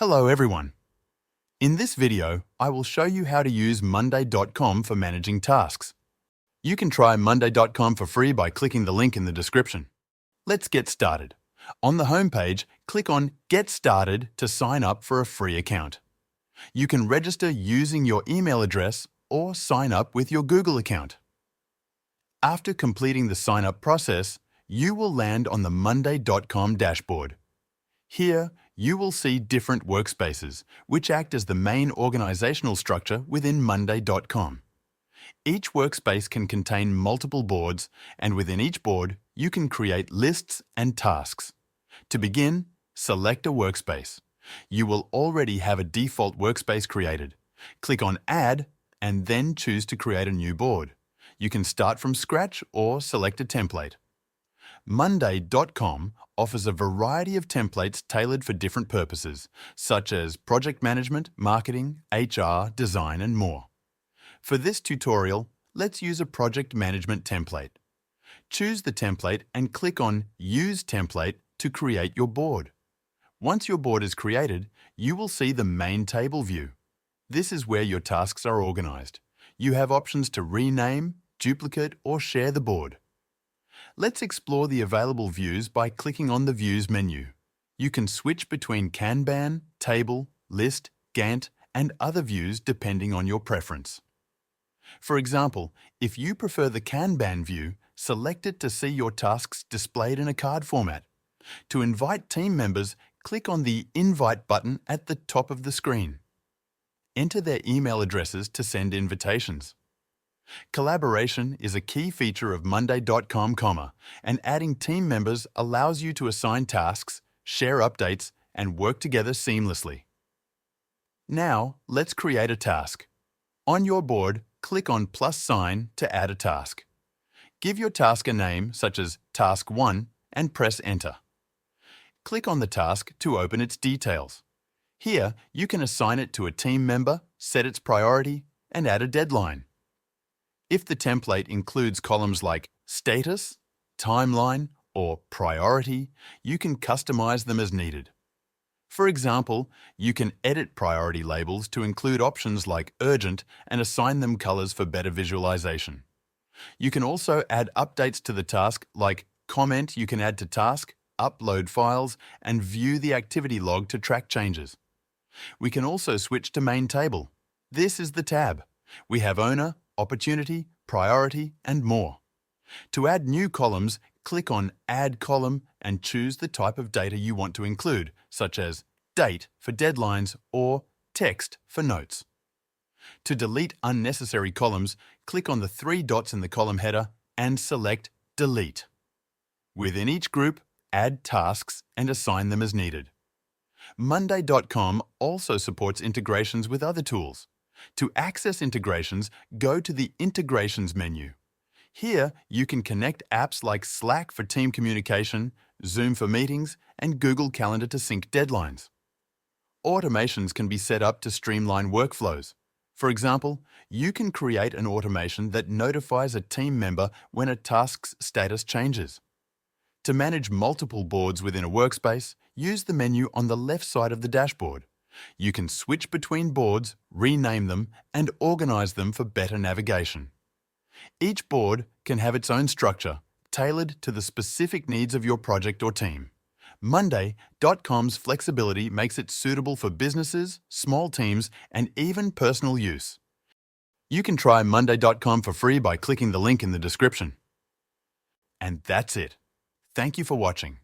Hello everyone. In this video, I will show you how to use Monday.com for managing tasks. You can try Monday.com for free by clicking the link in the description. Let's get started. On the home page, click on Get Started to sign up for a free account. You can register using your email address or sign up with your Google account. After completing the sign-up process, you will land on the Monday.com dashboard. Here, you will see different workspaces, which act as the main organizational structure within Monday.com. Each workspace can contain multiple boards, and within each board, you can create lists and tasks. To begin, select a workspace. You will already have a default workspace created. Click on Add, and then choose to create a new board. You can start from scratch or select a template. Monday.com offers a variety of templates tailored for different purposes, such as project management, marketing, HR, design, and more. For this tutorial, let's use a project management template. Choose the template and click on Use Template to create your board. Once your board is created, you will see the main table view. This is where your tasks are organized. You have options to rename, duplicate, or share the board. Let's explore the available views by clicking on the Views menu. You can switch between Kanban, Table, List, Gantt, and other views depending on your preference. For example, if you prefer the Kanban view, select it to see your tasks displayed in a card format. To invite team members, click on the Invite button at the top of the screen. Enter their email addresses to send invitations. Collaboration is a key feature of Monday.com, and adding team members allows you to assign tasks, share updates, and work together seamlessly. Now, let's create a task. On your board, click on plus sign to add a task. Give your task a name such as Task 1 and press Enter. Click on the task to open its details. Here, you can assign it to a team member, set its priority, and add a deadline. If the template includes columns like Status, Timeline, or Priority, you can customize them as needed. For example, you can edit priority labels to include options like Urgent and assign them colors for better visualization. You can also add updates to the task like Comment you can add to task, upload files, and view the activity log to track changes. We can also switch to Main Table. This is the tab. We have Owner, Opportunity, Priority, and more. To add new columns, click on Add Column and choose the type of data you want to include, such as Date for deadlines or Text for notes. To delete unnecessary columns, click on the three dots in the column header and select Delete. Within each group, add tasks and assign them as needed. Monday.com also supports integrations with other tools. To access integrations, go to the Integrations menu. Here, you can connect apps like Slack for team communication, Zoom for meetings, and Google Calendar to sync deadlines. Automations can be set up to streamline workflows. For example, you can create an automation that notifies a team member when a task's status changes. To manage multiple boards within a workspace, use the menu on the left side of the dashboard. You can switch between boards, rename them, and organize them for better navigation. Each board can have its own structure, tailored to the specific needs of your project or team. Monday.com's flexibility makes it suitable for businesses, small teams, and even personal use. You can try Monday.com for free by clicking the link in the description. And that's it. Thank you for watching.